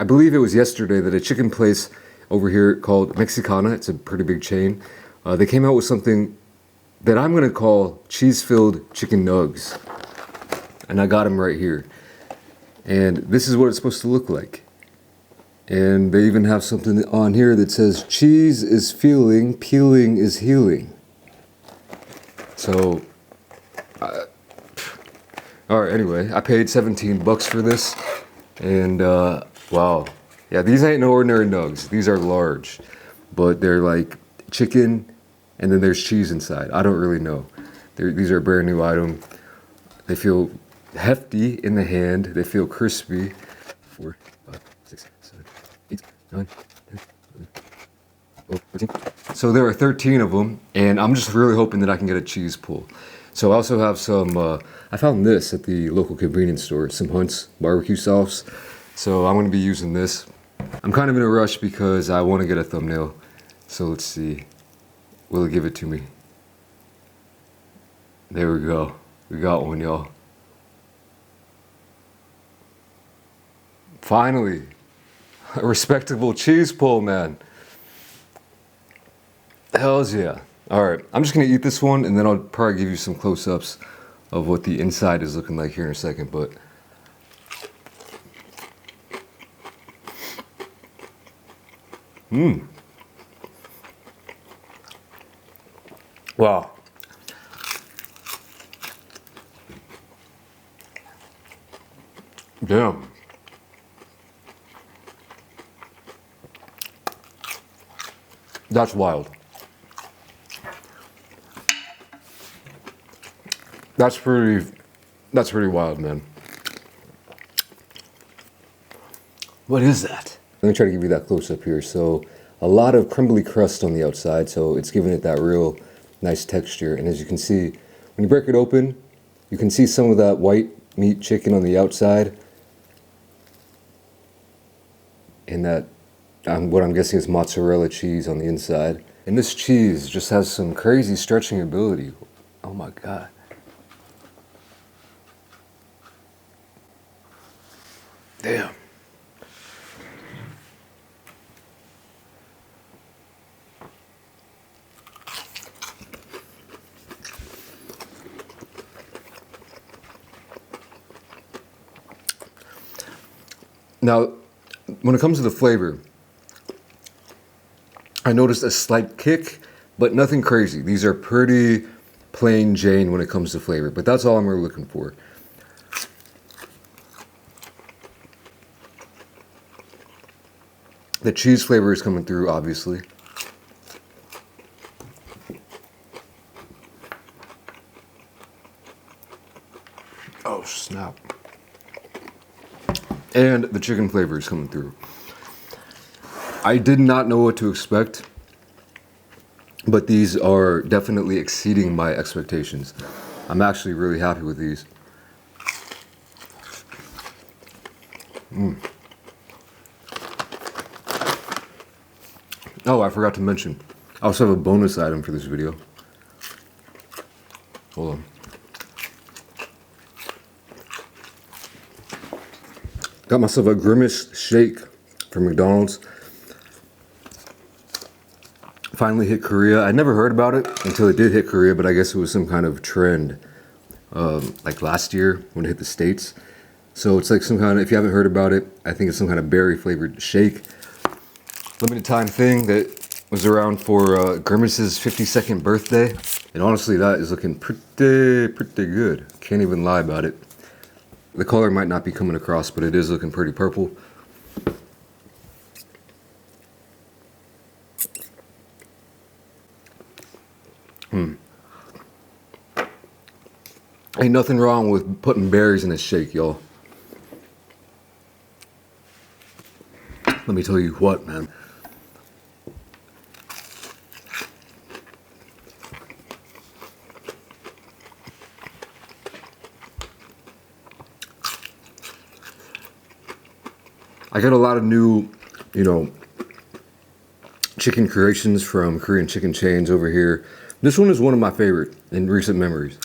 I believe it was yesterday that a chicken place over here called Mexicana, it's a pretty big chain, they came out with something that I'm gonna call cheese-filled chicken nugs. And I got them right here. And this is what it's supposed to look like. And they even have something on here that says, cheese is feeling, peeling is healing. So, alright, anyway, I paid 17 bucks for this. And, wow. Yeah, these ain't no ordinary nugs. These are large. But they're like chicken, and then there's cheese inside. I don't really know. These are a brand new item. They feel hefty in the hand. They feel crispy. 4, 5, 6, 7, 8, 9, 10, 11, 12, 13. So there are 13 of them, and I'm just really hoping that I can get a cheese pull. So I also have some, I found this at the local convenience store, some Hunt's barbecue sauce. So I'm gonna be using this. I'm kind of in a rush because I wanna get a thumbnail. So let's see, will it give it to me? There we go, we got one, y'all. Finally, a respectable cheese pull, man. Hells yeah. All right, I'm just gonna eat this one and then I'll probably give you some close-ups of what the inside is looking like here in a second, but. Wow. Damn. That's wild. That's pretty wild, man. What is that? Let me try to give you that close up here. So a lot of crumbly crust on the outside, so it's giving it that real nice texture. And as you can see, when you break it open, you can see some of that white meat chicken on the outside. And that, what I'm guessing is mozzarella cheese on the inside. And this cheese just has some crazy stretching ability. Oh my God. Damn. Now, when it comes to the flavor, I noticed a slight kick, but nothing crazy. These are pretty plain Jane when it comes to flavor, but that's all I'm really looking for. The cheese flavor is coming through, obviously. Oh, snap. And the chicken flavor is coming through. I did not know what to expect, but these are definitely exceeding my expectations. I'm actually really happy with these. Oh, I forgot to mention, I also have a bonus item for this video. Hold on. Got myself a Grimace shake from McDonald's. Finally hit Korea. I never heard about it until it did hit Korea, but I guess it was some kind of trend, like last year when it hit the States. So it's like some kind of, if you haven't heard about it, I think it's some kind of berry flavored shake. Limited time thing that was around for Grimace's 52nd birthday. And honestly, that is looking pretty good. Can't even lie about it. The color might not be coming across, but it is looking pretty purple. Ain't nothing wrong with putting berries in a shake, y'all. Let me tell you what, man. I got a lot of new, chicken creations from Korean chicken chains over here. This one is one of my favorite in recent memories.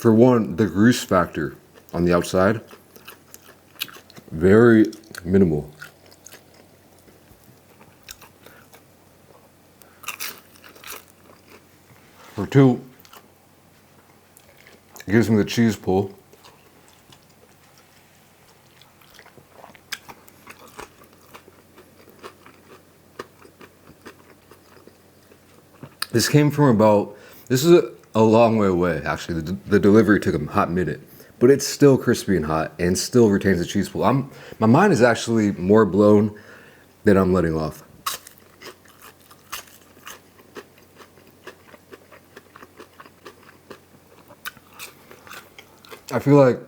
For one, the grease factor on the outside, very minimal. For two, it gives me the cheese pull. This came from this is a long way away, actually. The delivery took a hot minute, but it's still crispy and hot and still retains the cheese pull. My mind is actually more blown than I'm letting off. I feel like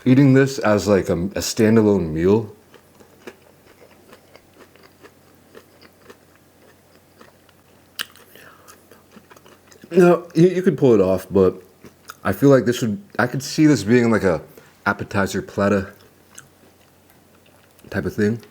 eating this as like a standalone meal. No, you could pull it off, but I feel like I could see this being like a appetizer platter type of thing.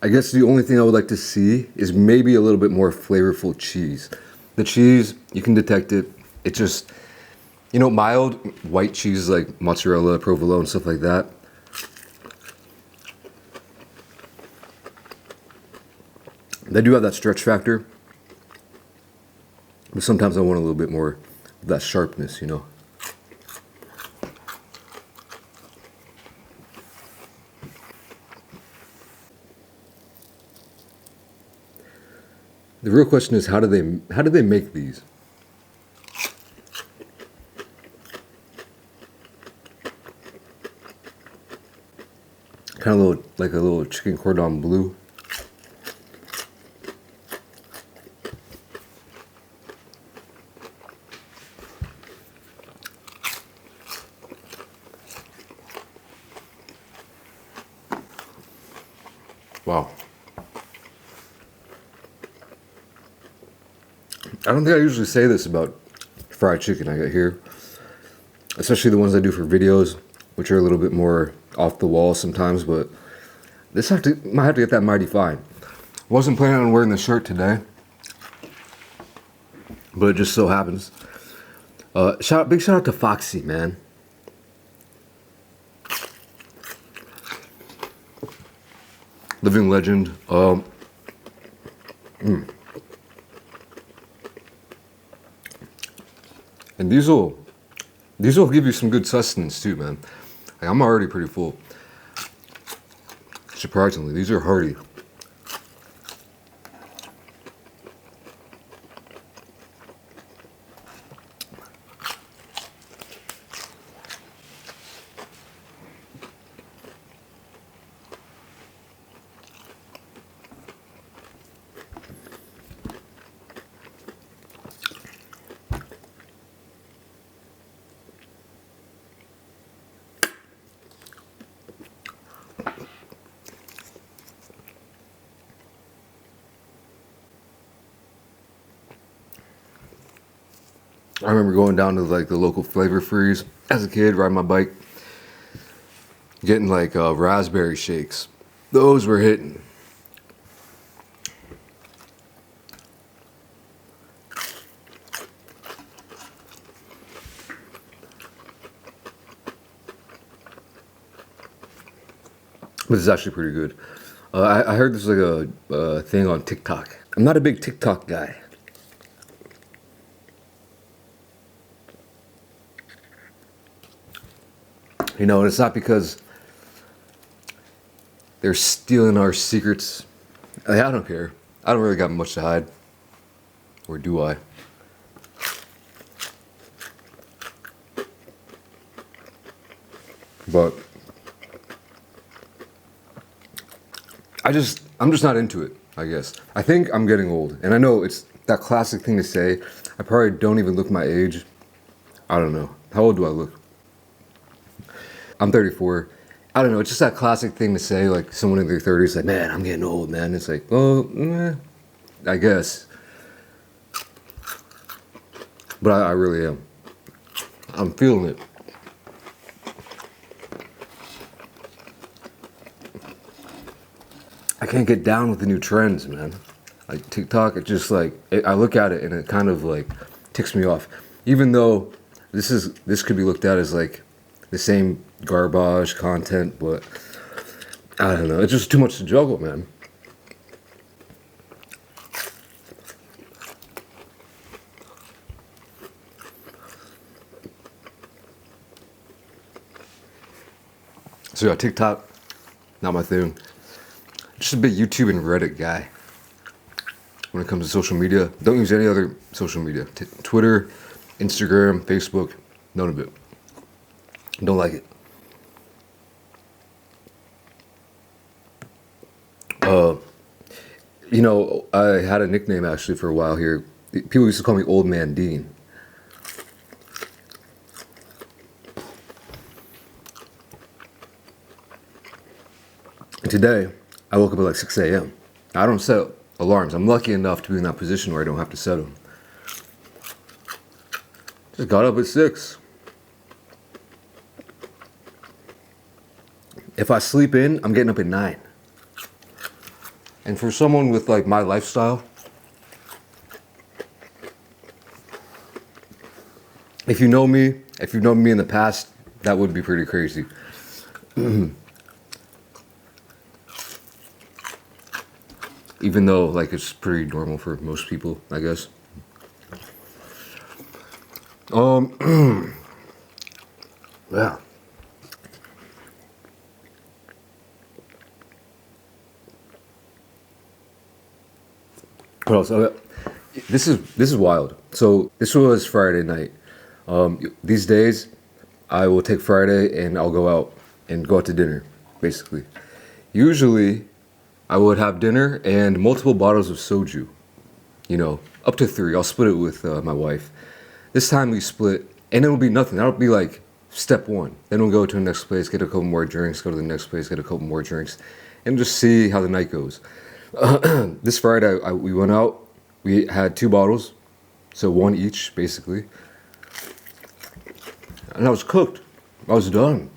I guess the only thing I would like to see is maybe a little bit more flavorful cheese. The cheese, you can detect it. It's just, mild white cheese like mozzarella, provolone, stuff like that. They do have that stretch factor, but sometimes I want a little bit more of that sharpness, The real question is, how do they make these? Kind of like a little chicken cordon bleu. Wow. I don't think I usually say this about fried chicken I get here, especially the ones I do for videos, which are a little bit more off the wall sometimes, but this might have to get that mighty fine. Wasn't planning on wearing the shirt today, but it just so happens. Big shout out to Foxy, man. Living legend. And these will give you some good sustenance too, man. Like, I'm already pretty full. Surprisingly, these are hearty. I remember going down to like the local Flavor Freeze as a kid, riding my bike, getting like raspberry shakes. Those were hitting. This is actually pretty good. I heard this is like a thing on TikTok. I'm not a big TikTok guy. And it's not because they're stealing our secrets. I don't care. I don't really got much to hide. Or do I? But I'm just not into it, I guess. I think I'm getting old. And I know it's that classic thing to say. I probably don't even look my age. I don't know. How old do I look? I'm 34. I don't know. It's just that classic thing to say, like someone in their 30s, like, man, I'm getting old, man. It's like, well, I guess. But I really am. I'm feeling it. I can't get down with the new trends, man. Like TikTok, it just like I look at it and it kind of like ticks me off. Even though this could be looked at as like the same garbage content, but I don't know. It's just too much to juggle, man. So yeah, TikTok, not my thing. Just a big YouTube and Reddit guy. When it comes to social media, don't use any other social media. Twitter, Instagram, Facebook, none of it. Don't like it. You know, I had a nickname actually for a while here. People used to call me Old Man Dean. And today, I woke up at like 6 a.m. I don't set alarms. I'm lucky enough to be in that position where I don't have to set them. Just got up at 6. If I sleep in, I'm getting up at 9. And for someone with like my lifestyle, if you've known me in the past, that would be pretty crazy. Even though like it's pretty normal for most people, I guess. Yeah. What else? This is wild. So this was Friday night. These days, I will take Friday and I'll go out to dinner, basically. Usually, I would have dinner and multiple bottles of soju. You know, up to 3. I'll split it with my wife. This time we split, and it'll be nothing. That'll be like step 1. Then we'll go to the next place, get a couple more drinks, go to the next place, get a couple more drinks, and just see how the night goes. This Friday, we went out. We had 2 bottles, so 1 each, basically. And I was cooked. I was done.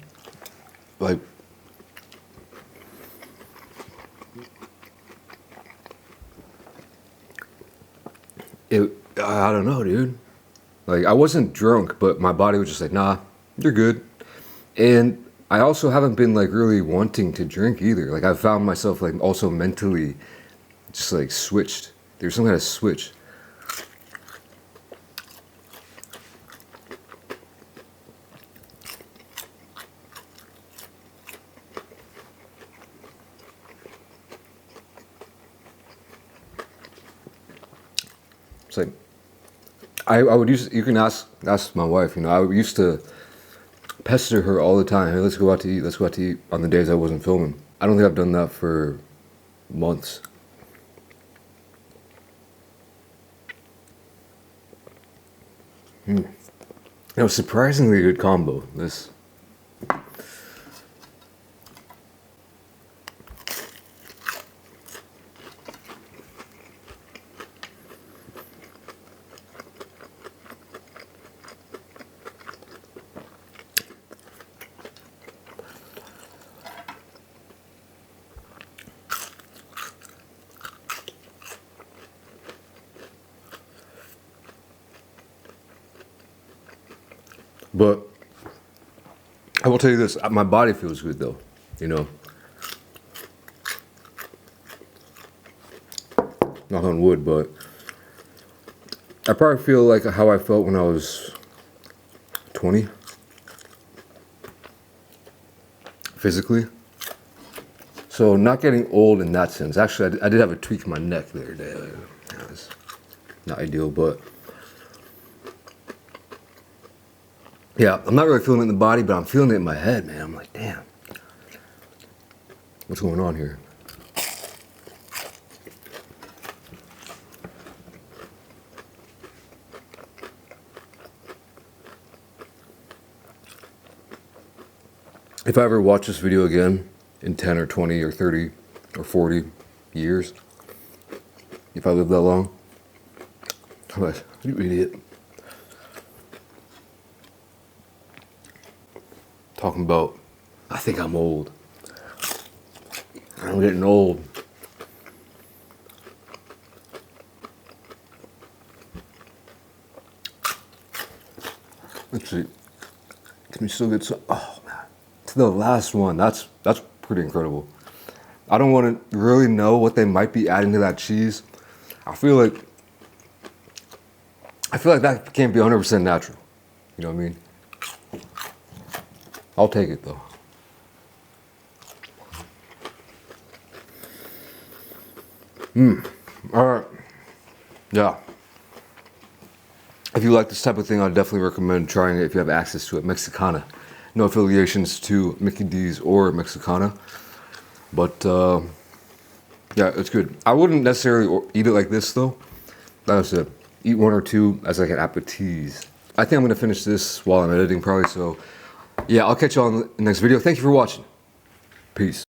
Like, I don't know, dude. Like, I wasn't drunk, but my body was just like, nah, you're good. And I also haven't been like really wanting to drink either. Like, I found myself like also mentally just like switched. There's some kind of switch. It's like I would you can ask my wife, you know, I used to pester her all the time. Hey, let's go out to eat on the days I wasn't filming. I don't think I've done that for months. It was surprisingly good combo. This. But I will tell you this, my body feels good though, you know. Knock on wood, but I probably feel like how I felt when I was 20. Physically. So not getting old in that sense. Actually, I did have a tweak in my neck the other day. That was not ideal, but yeah, I'm not really feeling it in the body, but I'm feeling it in my head, man. I'm like, damn. What's going on here? If I ever watch this video again in 10 or 20 or 30 or 40 years, if I live that long, I'm like, you idiot. Talking about, I think I'm old. I'm getting old. Let's see. Can we still get some? Oh man, to the last one. That's pretty incredible. I don't want to really know what they might be adding to that cheese. I feel like that can't be 100% natural. You know what I mean? I'll take it though. All right. Yeah. If you like this type of thing, I'd definitely recommend trying it if you have access to it. Mexicana. No affiliations to Mickey D's or Mexicana. But yeah, it's good. I wouldn't necessarily eat it like this though. Like I said, eat one or two as like an appetizer. I think I'm gonna finish this while I'm editing probably. So yeah, I'll catch you on the next video. Thank you for watching. Peace.